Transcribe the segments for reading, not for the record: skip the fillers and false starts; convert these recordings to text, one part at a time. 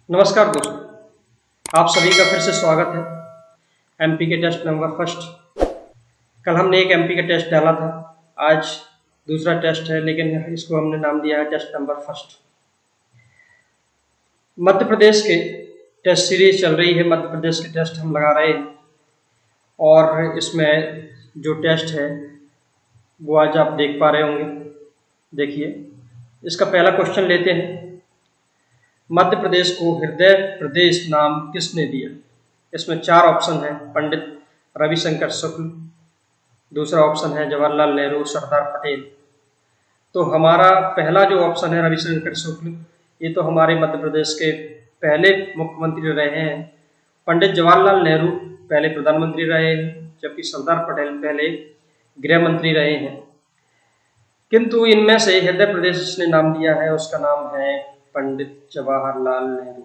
नमस्कार दोस्तों, आप सभी का फिर से स्वागत है एमपी के टेस्ट नंबर फर्स्ट। कल हमने एक एमपी का टेस्ट डाला था, आज दूसरा टेस्ट है, लेकिन इसको हमने नाम दिया है test number first. Madhya Pradesh के टेस्ट सीरीज चल रही है, मध्य प्रदेश के टेस्ट हम लगा रहे हैं और इसमें जो टेस्ट है वो आज आप देख पा रहे होंगे। देखिए, इसका पहला क्वेश्चन लेते हैं। मध्य प्रदेश को हृदय प्रदेश नाम किसने दिया? इसमें चार ऑप्शन है। पंडित रविशंकर शुक्ल, दूसरा ऑप्शन है जवाहरलाल नेहरू, सरदार पटेल। तो हमारा पहला जो ऑप्शन है रविशंकर शुक्ल, ये तो हमारे मध्य प्रदेश के पहले मुख्यमंत्री रहे हैं। पंडित जवाहरलाल नेहरू पहले प्रधानमंत्री रहे हैं, जबकि सरदार पटेल पहले गृह मंत्री रहे हैं। किंतु इनमें से हृदय प्रदेश जिसने नाम दिया है उसका नाम है पंडित जवाहरलाल नेहरू,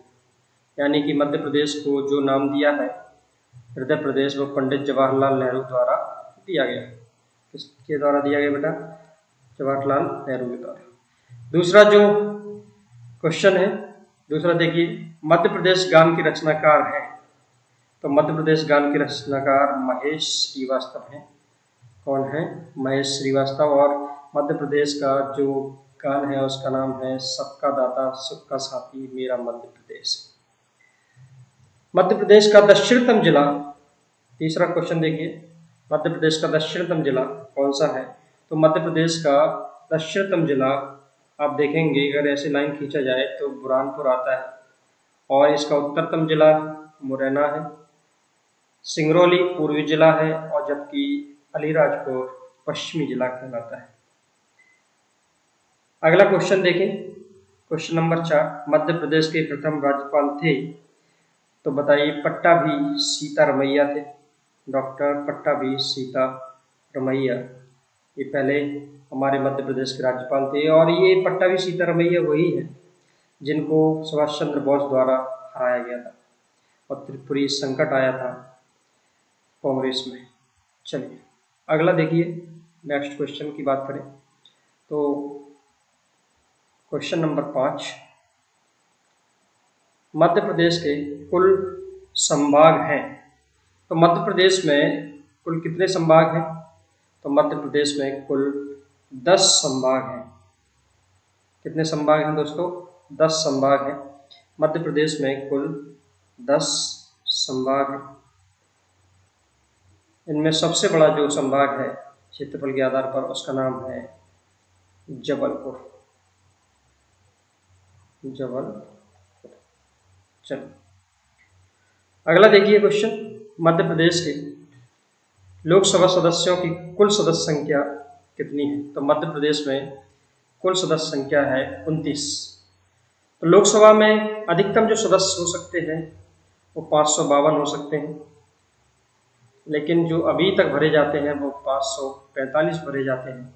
यानी कि मध्य प्रदेश को जो नाम दिया है हृदय प्रदेश वो पंडित जवाहरलाल नेहरू द्वारा दिया गया। किसके द्वारा दिया गया बेटा? जवाहरलाल नेहरू के द्वारा। दूसरा जो क्वेश्चन है, दूसरा देखिए, मध्य प्रदेश गान के रचनाकार हैं। तो मध्य प्रदेश गान के रचनाकार महेश श्रीवास्तव हैं। कौन है? महेश श्रीवास्तव। और मध्य प्रदेश का जो गान है उसका नाम है सबका दाता सबका साथी मेरा मध्य प्रदेश। मध्य प्रदेश का दक्षिणतम जिला, तीसरा क्वेश्चन देखिए, मध्य प्रदेश का दक्षिणतम जिला कौन सा है? तो मध्य प्रदेश का दक्षिणतम जिला आप देखेंगे, अगर ऐसे लाइन खींचा जाए तो बुरहानपुर आता है, और इसका उत्तरतम जिला मुरैना है, सिंगरौली पूर्वी जिला है, और जबकि अलीराजपुर पश्चिमी जिला कहलाता है। अगला क्वेश्चन देखें, क्वेश्चन नंबर 4, मध्य प्रदेश के प्रथम राज्यपाल थे? तो बताइए, पट्टाभी सीतारमैया थे। डॉक्टर पट्टाभी सीतारमैया ये पहले हमारे मध्य प्रदेश के राज्यपाल थे, और ये पट्टाभी सीतारमैया वही है जिनको सुभाष चंद्र बोस द्वारा हराया गया था और त्रिपुरी संकट आया था कांग्रेस में। चलिए अगला देखिए, नेक्स्ट क्वेश्चन की बात करें तो क्वेश्चन नंबर 5, मध्य प्रदेश के कुल संभाग हैं। तो मध्य प्रदेश में कुल कितने संभाग हैं? तो मध्य प्रदेश में कुल 10 संभाग हैं। कितने संभाग हैं दोस्तों? 10 संभाग हैं। मध्य प्रदेश में कुल 10 संभाग हैं। इनमें सबसे बड़ा जो संभाग है क्षेत्रफल के आधार पर उसका नाम है जबलपुर। चलो अगला देखिए क्वेश्चन, मध्य प्रदेश के लोकसभा सदस्यों की कुल सदस्य संख्या कितनी है? तो मध्य प्रदेश में कुल सदस्य संख्या है 29। तो लोकसभा में अधिकतम जो सदस्य हो सकते हैं वो 552 हो सकते हैं, लेकिन जो अभी तक भरे जाते हैं वो 545 भरे जाते हैं।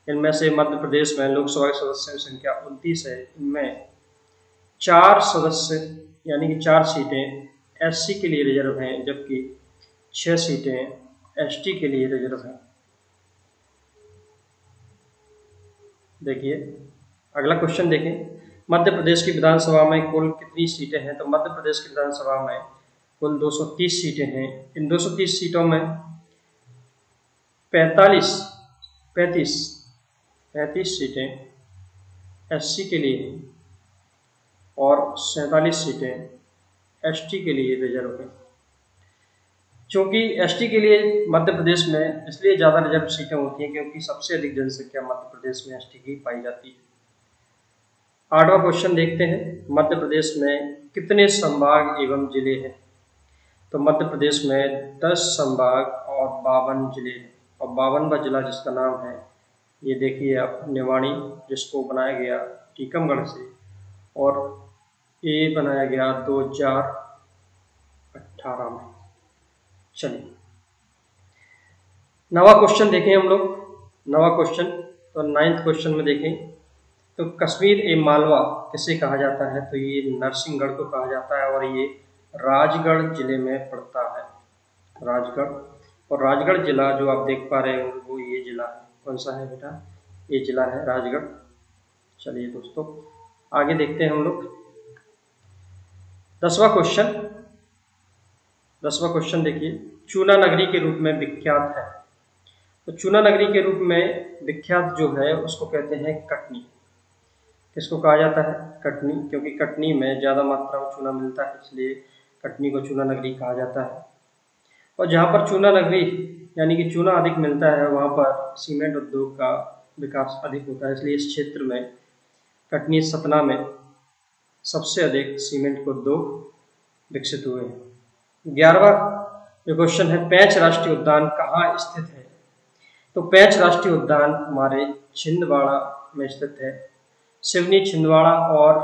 इनमें से मध्य प्रदेश में लोकसभा के सदस्यों की संख्या 29 है। इनमें 4 सदस्य यानी कि 4 सीटें एससी के लिए रिजर्व हैं, जबकि 6 सीटें एसटी के लिए रिजर्व हैं। देखिए अगला क्वेश्चन देखें, मध्य प्रदेश की विधानसभा में कुल कितनी सीटें हैं? तो मध्य प्रदेश की विधानसभा में कुल 230 सीटें हैं। इन 230 सीटों में 35 सीटें एससी के लिए हैं और 47 सीटें एसटी के लिए रिजर्व हैं। क्योंकि एसटी के लिए मध्य प्रदेश में इसलिए ज़्यादा रिजर्व सीटें होती हैं क्योंकि सबसे अधिक जनसंख्या मध्य प्रदेश में एसटी की पाई जाती है। 8वां क्वेश्चन देखते हैं, मध्य प्रदेश में कितने संभाग एवं जिले हैं? तो मध्य प्रदेश में 10 संभाग और 52 जिले हैं, और 52वां जिला जिसका नाम है, ये देखिए आप, निवाड़ी, जिसको बनाया गया टीकमगढ़ से, और ये बनाया गया 2018 में। चलिए 9वां क्वेश्चन देखें हम लोग। 9वां क्वेश्चन, तो 9th क्वेश्चन में देखें तो कश्मीर ए मालवा किसे कहा जाता है? तो ये नरसिंहगढ़ को कहा जाता है, और ये राजगढ़ जिले में पड़ता है। राजगढ़, और राजगढ़ जिला जो आप देख पा रहे हो वो ये जिला है। कौन सा है बेटा? ये जिला है राजगढ़। चलिए दोस्तों आगे देखते हैं हम लोग। 10वां क्वेश्चन देखिए, चूना नगरी के रूप में विख्यात है। तो चूना नगरी के रूप में विख्यात जो है उसको कहते हैं कटनी। किसको कहा जाता है? कटनी, क्योंकि कटनी में ज़्यादा मात्रा में चूना मिलता है, इसलिए कटनी को चूना नगरी कहा जाता है। और जहाँ पर चूना नगरी यानी कि चूना अधिक मिलता है वहाँ पर सीमेंट उद्योग का विकास अधिक होता है, इसलिए इस क्षेत्र में कटनी सतना में सबसे अधिक सीमेंट के उद्योग विकसित हुए हैं। 11वां जो क्वेश्चन है, पेंच राष्ट्रीय उद्यान कहाँ स्थित है? तो पेंच राष्ट्रीय उद्यान हमारे छिंदवाड़ा में स्थित है। सिवनी, छिंदवाड़ा और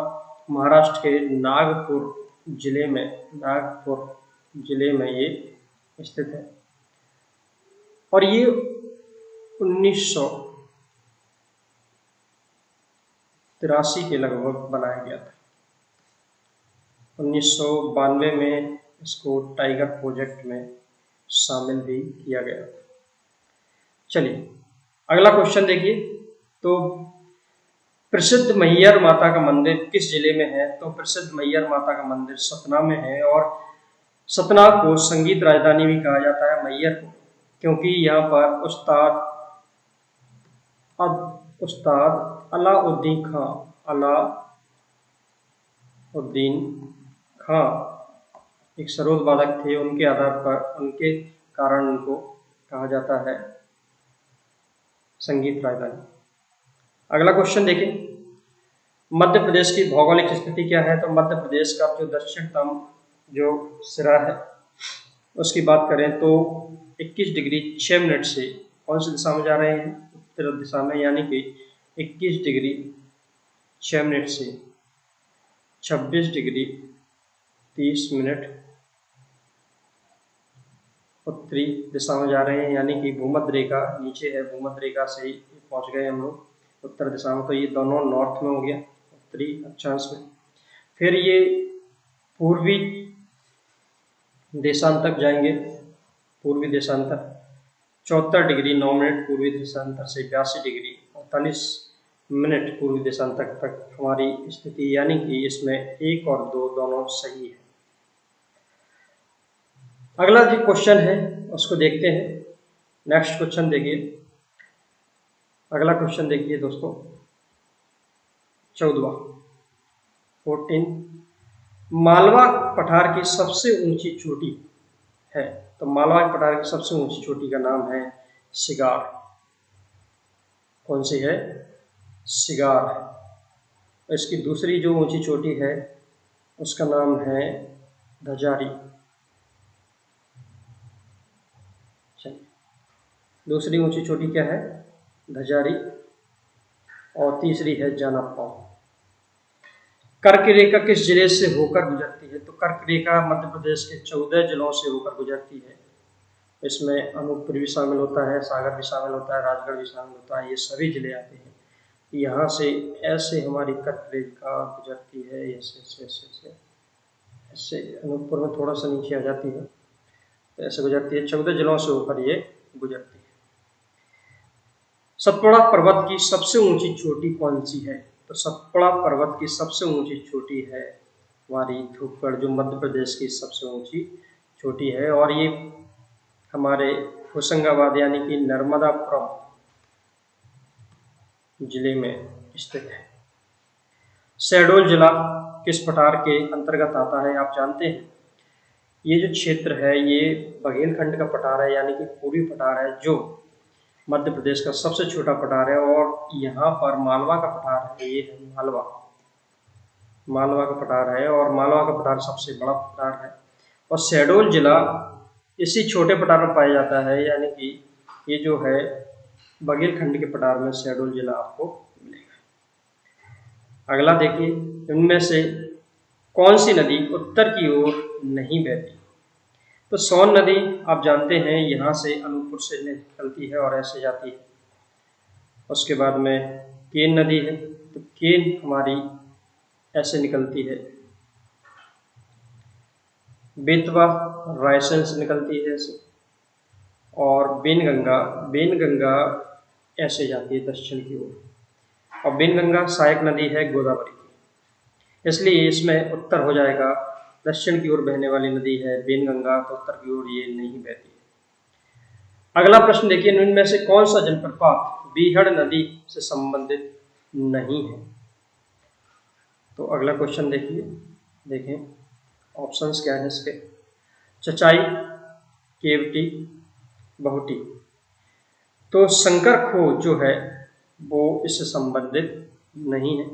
महाराष्ट्र के नागपुर जिले में ये स्थित है। और ये 1983 के लगभग बनाया गया था। 1992 में इसको टाइगर प्रोजेक्ट में शामिल भी किया गया था। चलिए अगला क्वेश्चन देखिए, तो प्रसिद्ध मैहर माता का मंदिर किस जिले में है? तो प्रसिद्ध मैहर माता का मंदिर सतना में है। और सतना को संगीत राजधानी भी कहा जाता है, मैहर को, क्योंकि यहाँ पर उस्ताद अलाउद्दीन खां एक सरोद वादक थे, उनके आधार पर उनके कारण उनको कहा जाता है संगीत राजधानी। अगला क्वेश्चन देखें, मध्य प्रदेश की भौगोलिक स्थिति क्या है? तो मध्य प्रदेश का जो दक्षिणतम जो सिरा है उसकी बात करें तो 21 डिग्री 6 मिनट से कौन सी दिशा में जा रहे हैं? उत्तर दिशा में, यानी कि 21 डिग्री 6 मिनट से 26 डिग्री 30 मिनट उत्तरी दिशा में जा रहे हैं, यानी कि भूमध्य रेखा नीचे है, भूमध्य रेखा से ही पहुंच गए हम लोग उत्तर दिशा में। तो ये दोनों नॉर्थ में हो गया, उत्तरी अक्षांश में। फिर ये पूर्वी देशांतर जाएंगे, पूर्वी देशांतर 74 डिग्री 9 मिनट पूर्वी देशांतर से 82 डिग्री 48 मिनट पूर्वी देशांतर तक हमारी स्थिति, यानी कि इसमें 1 और 2 दोनों सही है। अगला जो क्वेश्चन है उसको देखते हैं। नेक्स्ट क्वेश्चन देखिए, अगला क्वेश्चन देखिए दोस्तों, 14 मालवा पठार की सबसे ऊंची चोटी है। तो मालवा पठार की सबसे ऊंची चोटी का नाम है सिगार। कौन सी है? सिगार है। इसकी दूसरी जो ऊंची चोटी है उसका नाम है धजारी। दूसरी ऊंची चोटी क्या है? धजारी। और तीसरी है जानापाव। कर्क रेखा किस जिले से होकर गुजरती है? तो कर्क रेखा मध्य प्रदेश के 14 जिलों से होकर गुजरती है। इसमें अनूपपुर भी शामिल होता है, सागर भी शामिल होता है, राजगढ़ भी शामिल होता है, ये सभी जिले आते हैं। यहाँ से ऐसे हमारी कर्क रेखा गुजरती है, ऐसे अनूपपुर में थोड़ा सा नीचे आ जाती है, तो ऐसे गुजरती है, 14 जिलों से होकर ये गुजरती है। सतपुड़ा पर्वत की सबसे ऊंची चोटी कौन सी है? तो सतपुड़ा पर्वत की सबसे ऊंची चोटी है हमारी धूपगढ़, जो मध्य प्रदेश की सबसे ऊंची चोटी है। और ये हमारे होशंगाबाद यानी कि नर्मदापुरम जिले में स्थित है। शहडोल जिला किस पठार के अंतर्गत आता है? आप जानते हैं ये जो क्षेत्र है ये बघेलखंड का पठार है, यानी कि पूर्वी पठार है, जो मध्य प्रदेश का सबसे छोटा पठार है। और यहाँ पर मालवा का पठार है, ये है मालवा का पठार है, और मालवा का पठार सबसे बड़ा पठार है। और शहडोल जिला इसी छोटे पठार में पाया जाता है, यानी कि ये जो है बघेलखंड के पठार में शहडोल जिला आपको मिलेगा। अगला देखिए, इनमें से कौन सी नदी उत्तर की ओर नहीं बहती? तो सोन नदी आप जानते हैं यहाँ से अनूपपुर से निकलती है और ऐसे जाती है। उसके बाद में केन नदी है, तो केन हमारी ऐसे निकलती है, बेतवा रायसेन से निकलती है ऐसे, और बेनगंगा ऐसे जाती है दक्षिण की ओर, और बेनगंगा सहायक नदी है गोदावरी की, इसलिए इसमें उत्तर हो जाएगा दक्षिण की ओर बहने वाली नदी है बेनगंगा, तो उत्तर की ओर ये नहीं बहती है। अगला प्रश्न देखिए, निम्न में से कौन सा जलप्रपात बीहड़ नदी से संबंधित नहीं है? तो अगला क्वेश्चन देखिए, देखें ऑप्शंस क्या है इसके। चचाई, केवटी, बहुटी। तो शंकर खो जो है वो इससे संबंधित नहीं है।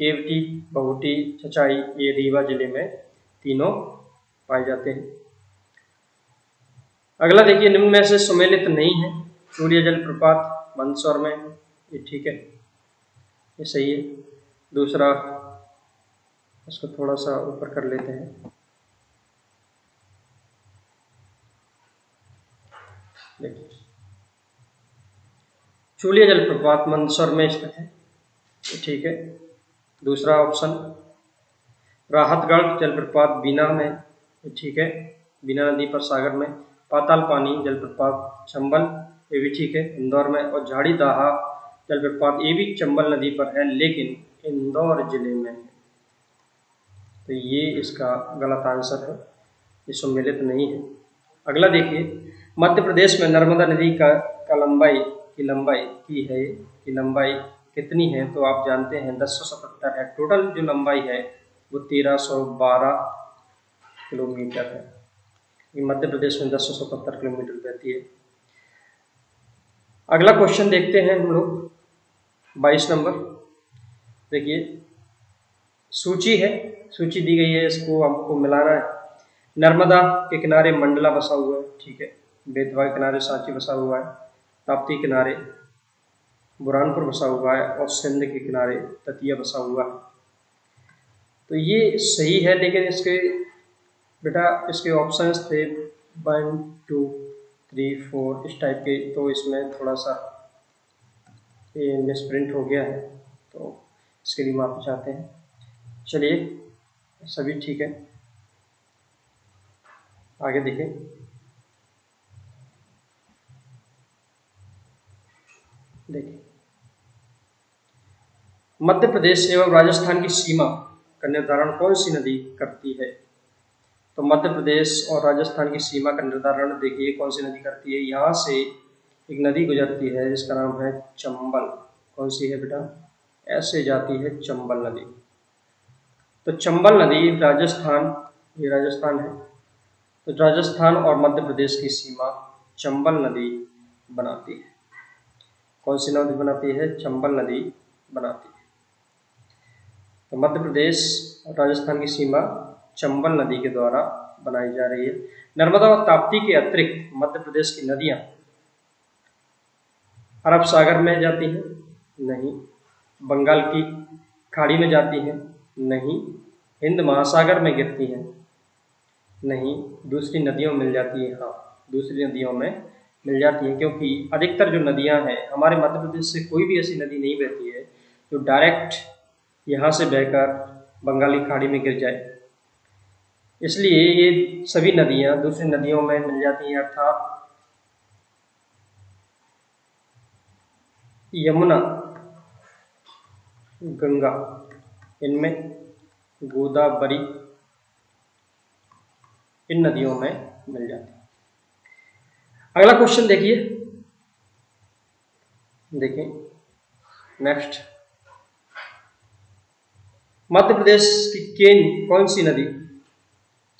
केवटी, बहुटी, चचाई ये रीवा जिले में तीनों पाए जाते हैं। अगला देखिए, निम्न में से सुमेलित नहीं है। चूड़िया जलप्रपात मंदसौर में, ये ठीक है, ये सही है। दूसरा, इसको थोड़ा सा ऊपर कर लेते हैं, देखिए चूलिया जलप्रपात मंदसौर में स्थित है, ठीक है। दूसरा ऑप्शन, राहतगढ़ जलप्रपात बीना में, ठीक है, बीना नदी पर सागर में। पाताल पानी जलप्रपात चंबल, ये भी ठीक है, इंदौर में। और झाड़ी दाहा जलप्रपात ये भी चंबल नदी पर है लेकिन इंदौर जिले में है। तो ये इसका गलत आंसर है, ये सम्मिलित नहीं है। अगला देखिए, मध्य प्रदेश में नर्मदा नदी का लंबाई कितनी है? तो आप जानते हैं 1077 है। टोटल जो लंबाई है वो 1312 किलोमीटर है। ये मध्य प्रदेश में 1077 किलोमीटर बहती है। अगला क्वेश्चन देखते हैं हम लोग, 22 नंबर। देखिए सूची है, सूची दी गई है, इसको हमको मिलाना है। नर्मदा के किनारे मंडला बसा हुआ है, ठीक है। बेतवा के किनारे सांची बसा हुआ है। ताप्ती किनारे बुरहानपुर बसा हुआ है और सिंध के किनारे दतिया बसा हुआ है। तो ये सही है, लेकिन इसके ऑप्शंस थे 1 2 3 4 इस टाइप के, तो इसमें थोड़ा सा ये मिसप्रिंट हो गया है, तो इसके लिए माफी चाहते हैं। चलिए सभी ठीक है, आगे देखें। देखिए मध्य प्रदेश एवं राजस्थान की सीमा का निर्धारण कौन सी नदी करती है? तो मध्य प्रदेश और राजस्थान की सीमा का निर्धारण देखिए कौन सी नदी करती है। यहाँ से एक नदी गुजरती है जिसका नाम है चंबल। कौन सी है बेटा? ऐसे जाती है चंबल नदी। तो चंबल नदी राजस्थान, ये राजस्थान है, तो राजस्थान और मध्य प्रदेश की सीमा चंबल नदी बनाती है। कौन सी नदी बनाती है? चंबल नदी बनाती है। तो मध्य प्रदेश और राजस्थान की सीमा चंबल नदी के द्वारा बनाई जा रही है। नर्मदा और ताप्ती के अतिरिक्त मध्य प्रदेश की नदियां अरब सागर में जाती हैं? नहीं। बंगाल की खाड़ी में जाती हैं? नहीं। हिंद महासागर में गिरती हैं? नहीं। दूसरी नदियों में मिल जाती है? हाँ, दूसरी नदियों में मिल जाती है, क्योंकि अधिकतर जो नदियां हैं हमारे मध्य प्रदेश से कोई भी ऐसी नदी नहीं बहती है जो डायरेक्ट यहाँ से बहकर बंगाली खाड़ी में गिर जाए। इसलिए ये सभी नदियां दूसरी नदियों में मिल जाती हैं, अर्थात यमुना, गंगा, इनमें गोदावरी, इन नदियों में मिल जाती है। अगला क्वेश्चन देखिए, नेक्स्ट। मध्य प्रदेश की केन कौन सी नदी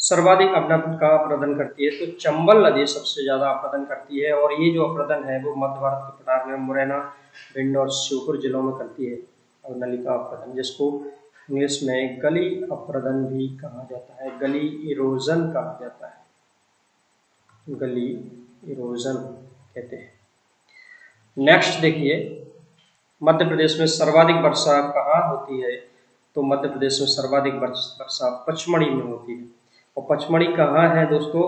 सर्वाधिक अपरदन का अपरदन करती है? तो चंबल नदी सबसे ज्यादा अपरदन करती है, और ये जो अपरदन है वो मध्य भारत के पठार में मुरैना, भिंड और श्योपुर जिलों में करती है। और नलिका अपरदन, जिसको इंग्लिश में गली अपरदन भी कहा जाता है, गली इरोजन कहा जाता है, गली इरोजन कहते हैं। नेक्स्ट देखिए, मध्य प्रदेश में सर्वाधिक वर्षा कहाँ होती है? तो मध्य प्रदेश में सर्वाधिक वर्षा पचमढ़ी में होती है। और पचमढ़ी कहाँ है दोस्तों?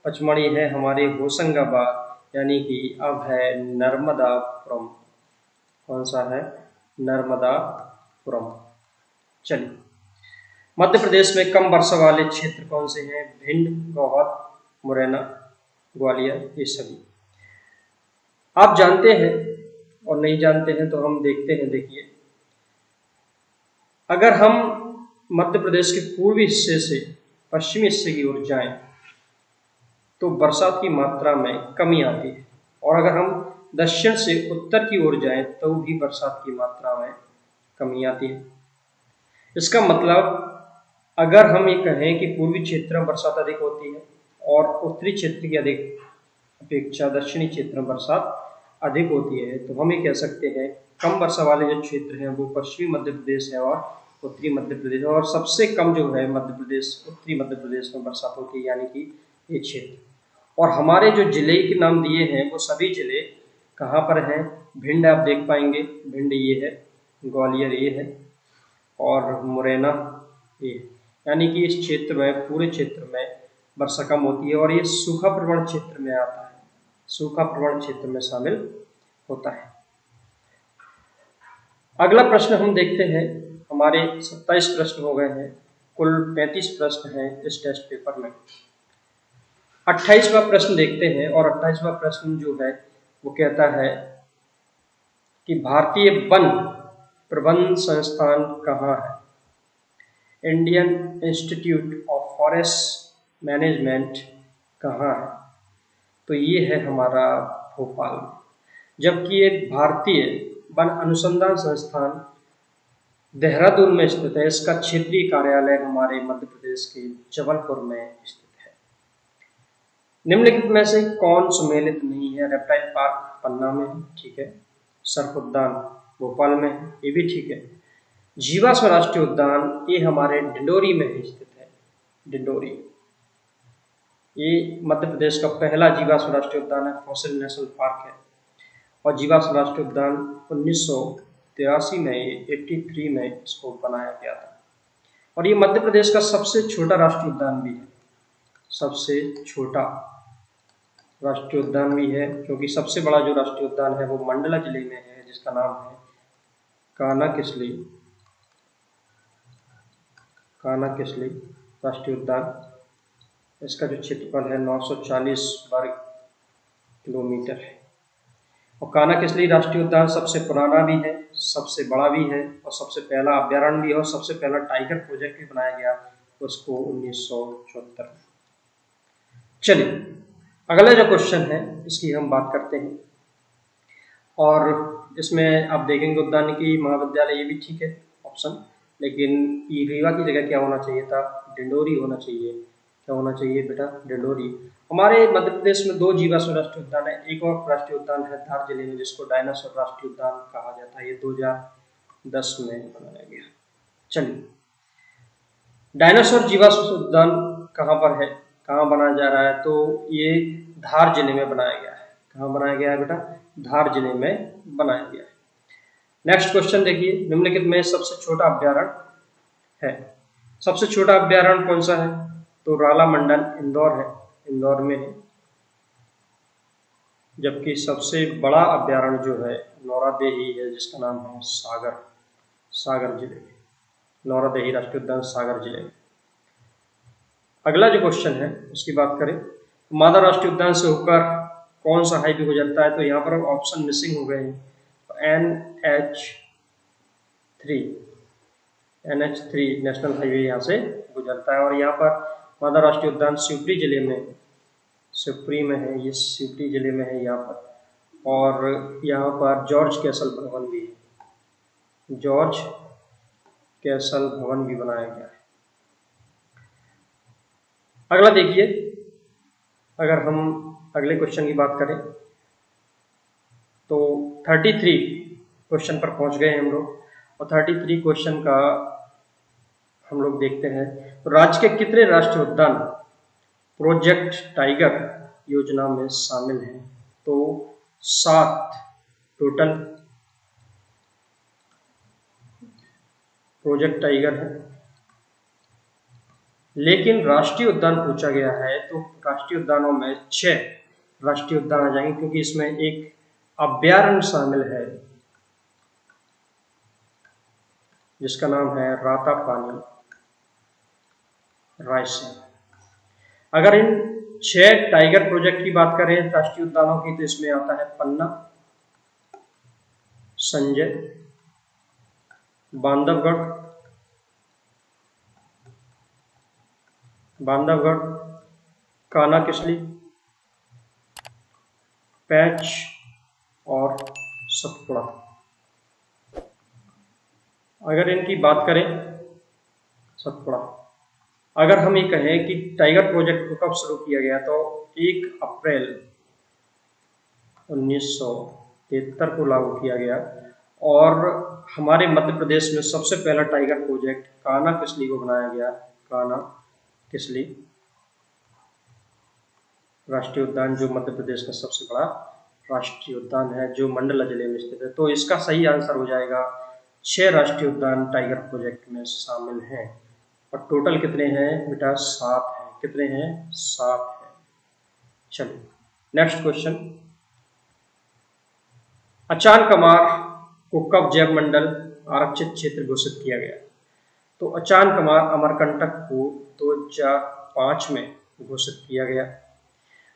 पचमढ़ी है हमारे होशंगाबाद, यानी कि अब है नर्मदापुरम। कौन सा है? नर्मदापुरम। चलिए, मध्य प्रदेश में कम वर्षा वाले क्षेत्र कौन से हैं? भिंड, गौहर, मुरैना, ग्वालियर, ये सभी आप जानते हैं, और नहीं जानते हैं तो हम देखते हैं। देखिए, अगर हम मध्य प्रदेश के पूर्वी हिस्से से पश्चिमी हिस्से की ओर जाएं तो बरसात की मात्रा में कमी आती है, और अगर हम दक्षिण से उत्तर की ओर जाएं तो भी बरसात की मात्रा में कमी आती है। इसका मतलब अगर हम ये कहें कि पूर्वी क्षेत्र में बरसात अधिक होती है और उत्तरी क्षेत्र की अधिक अपेक्षा दक्षिणी क्षेत्र में बरसात अधिक होती है, तो हम ये कह सकते हैं कम वर्षा वाले जो क्षेत्र हैं वो पश्चिमी मध्य प्रदेश है और उत्तरी मध्य प्रदेश, और सबसे कम जो है मध्य प्रदेश, उत्तरी मध्य प्रदेश में बरसात होती है, यानी कि ये क्षेत्र। और हमारे जो जिले के नाम दिए हैं वो सभी जिले कहाँ पर हैं? भिंड आप देख पाएंगे, भिंड ये है, ग्वालियर ये है, और मुरैना ये, यानी कि इस क्षेत्र में, पूरे क्षेत्र में वर्षा कम होती है, और ये सूखा प्रवण क्षेत्र में आता है, सूखा प्रवण क्षेत्र में शामिल होता है। अगला प्रश्न हम देखते हैं। हमारे 27 प्रश्न हो गए हैं, कुल 35 प्रश्न हैं इस टेस्ट पेपर में। 28वां प्रश्न देखते हैं, और 28वां प्रश्न जो है वो कहता है कि भारतीय वन प्रबंध संस्थान कहाँ है? Indian institute of forest management कहाँ है? तो ये है हमारा भोपाल, जबकि ये भारतीय वन अनुसंधान संस्थान देहरादून में स्थित है। इसका क्षेत्रीय कार्यालय हमारे मध्य प्रदेश के जबलपुर में स्थित है। निम्नलिखित में से कौन सुमेलित नहीं है? रेप्टाइल पार्क पन्ना में है, ठीक है। सर्प उद्यान भोपाल में है, ये भी ठीक है। जीवाश्म राष्ट्रीय उद्यान ये हमारे डिंडोरी में स्थित है, डिंडोरी। ये मध्य प्रदेश का पहला जीवाश्म राष्ट्रीय उद्यान है, फॉसिल नेशनल पार्क है, और जीवाश्म राष्ट्रीय उद्यान 1983 में, 83 में इसको बनाया गया था। और ये मध्य प्रदेश का सबसे छोटा राष्ट्रीय उद्यान भी है, सबसे छोटा राष्ट्रीय उद्यान भी है, क्योंकि सबसे बड़ा जो राष्ट्रीय उद्यान है वो मंडला जिले में है, जिसका नाम है कानाकिसली, कानाकिसली राष्ट्रीय उद्यान। इसका जो क्षेत्रफल है 940 वर्ग किलोमीटर है। और कानाकिसली राष्ट्रीय उद्यान सबसे पुराना भी है, सबसे बड़ा भी है, और सबसे पहला अभ्यारण्य भी है, और सबसे पहला टाइगर प्रोजेक्ट भी बनाया गया उसको 1974 में। चलिए अगला जो क्वेश्चन है इसकी हम बात करते हैं, और इसमें आप देखेंगे उद्यानिकी महाविद्यालय, ये भी ठीक है ऑप्शन, लेकिन ये रीवा की जगह क्या होना चाहिए था? डिंडोरी होना चाहिए। क्या होना चाहिए बेटा? डिंडोरी। हमारे मध्य प्रदेश में 2 जीवाश्म राष्ट्रीय उद्यान है। एक और राष्ट्रीय उद्यान है धार जिले में, जिसको डायनासोर राष्ट्रीय उद्यान कहा जाता है, ये 2010 में बनाया गया। चलिए, डायनासोर जीवाश्म उद्यान कहाँ पर है, कहाँ बनाया जा रहा है? तो ये धार जिले में बनाया गया है। कहाँ बनाया गया है बेटा? धार जिले में बनाया गया है। नेक्स्ट क्वेश्चन देखिए, निम्नलिखित में सबसे छोटा अभ्यारण्य है। सबसे छोटा अभ्यारण्य कौन सा है? तो राला मंडल इंदौर है, इंदौर में है। जबकि सबसे बड़ा अभ्यारण्य जो है नौरादेही है, जिसका नाम है सागर, सागर जिले में, नौरादेही राष्ट्रीय उद्यान सागर जिले में। अगला जो क्वेश्चन है उसकी बात करें, मादा राष्ट्रीय उद्यान से होकर कौन सा हाईवे गुजरता है? तो यहाँ पर ऑप्शन मिसिंग हो गए हैं। NH3 नेशनल हाईवे यहाँ से गुजरता है, और यहाँ पर मादा राष्ट्रीय उद्यान शिवपुरी जिले में, शिवपुरी में है, ये शिवपुरी जिले में है यहाँ पर। और यहाँ पर जॉर्ज कैसल भवन भी है, जॉर्ज कैसल भवन भी बनाया गया है। अगला देखिए, अगर हम अगले क्वेश्चन की बात करें तो 33 क्वेश्चन पर पहुंच गए हम लोग, और 33 क्वेश्चन का हम लोग देखते हैं। तो राज्य के कितने राष्ट्रीय उद्यान प्रोजेक्ट टाइगर योजना में शामिल हैं? तो 7 टोटल प्रोजेक्ट टाइगर है, लेकिन राष्ट्रीय उद्यान पूछा गया है तो राष्ट्रीय उद्यानों में 6 राष्ट्रीय उद्यान आ जाएंगे, क्योंकि इसमें एक अभ्यारण्य शामिल है जिसका नाम है रातापानी रायसेन। अगर इन 6 टाइगर प्रोजेक्ट की बात करें राष्ट्रीय उद्यानों की, तो इसमें आता है पन्ना, संजय, बांधवगढ़, बांधवगढ़, कान्हा किसली, पैंच और सतपुड़ा। अगर इनकी बात करें, सतपुड़ा, अगर हम ये कहें कि टाइगर प्रोजेक्ट को कब शुरू किया गया, तो 1 अप्रैल 1973 को लागू किया गया। और हमारे मध्य प्रदेश में सबसे पहला टाइगर प्रोजेक्ट कान्हा किसली को बनाया गया। कान्हा किसली राष्ट्रीय उद्यान, जो मध्य प्रदेश का सबसे बड़ा राष्ट्रीय उद्यान है, जो मंडला जिले में स्थित है। तो इसका सही आंसर हो जाएगा 6 राष्ट्रीय उद्यान टाइगर प्रोजेक्ट में शामिल हैं। और टोटल कितने हैं बेटा, 7 हैं। कितने हैं, 7 हैं। चलिए नेक्स्ट क्वेश्चन, अचानकमार को कब जैव मंडल आरक्षित क्षेत्र घोषित किया गया। तो अचानकमार अमरकंटक को 2005 में घोषित किया गया।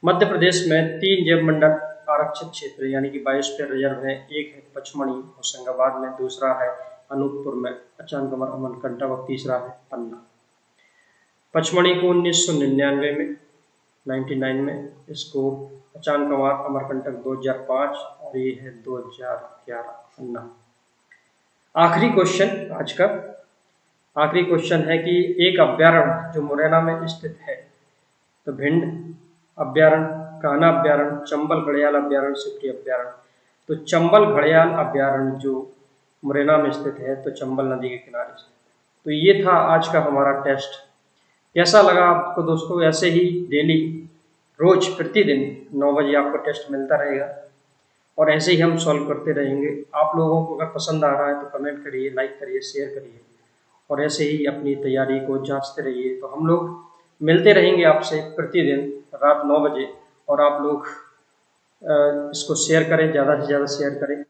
मध्य प्रदेश में 3 जैव मंडल आरक्षित क्षेत्र यानी कि बायोस्फीयर रिजर्व है। एक है पचमढ़ी होशंगाबाद में, दूसरा है अनूपपुर में अचानकमार अमरकंटक, और तीसरा है पन्ना। पचमढ़ी को 1999 में 99 में, इसको अचानकमार अमरकंटक 2005, और ये है 2011 पन्ना। आखिरी क्वेश्चन आज का, आखिरी क्वेश्चन है कि एक अभ्यारण्य जो मुरैना में स्थित है, तो भिंड अभ्यारण्य, कान्हा अभ्यारण्य, चंबल घड़ियाल अभ्यारण्य, सिकरी अभ्यारण्य। तो चंबल घड़ियाल अभ्यारण्य जो मुरैना में स्थित है, तो चंबल नदी के किनारे स्थित है। तो ये था आज का हमारा टेस्ट। कैसा लगा आपको दोस्तों। ऐसे ही डेली रोज प्रतिदिन 9 बजे आपको टेस्ट मिलता रहेगा, और ऐसे ही हम सॉल्व करते रहेंगे। आप लोगों को अगर पसंद आ रहा है तो कमेंट करिए, लाइक करिए, शेयर करिए, और ऐसे ही अपनी तैयारी को जांचते रहिए। तो हम लोग मिलते रहेंगे आपसे प्रतिदिन रात 9 बजे, और आप लोग इसको शेयर करें, ज़्यादा से ज़्यादा शेयर करें।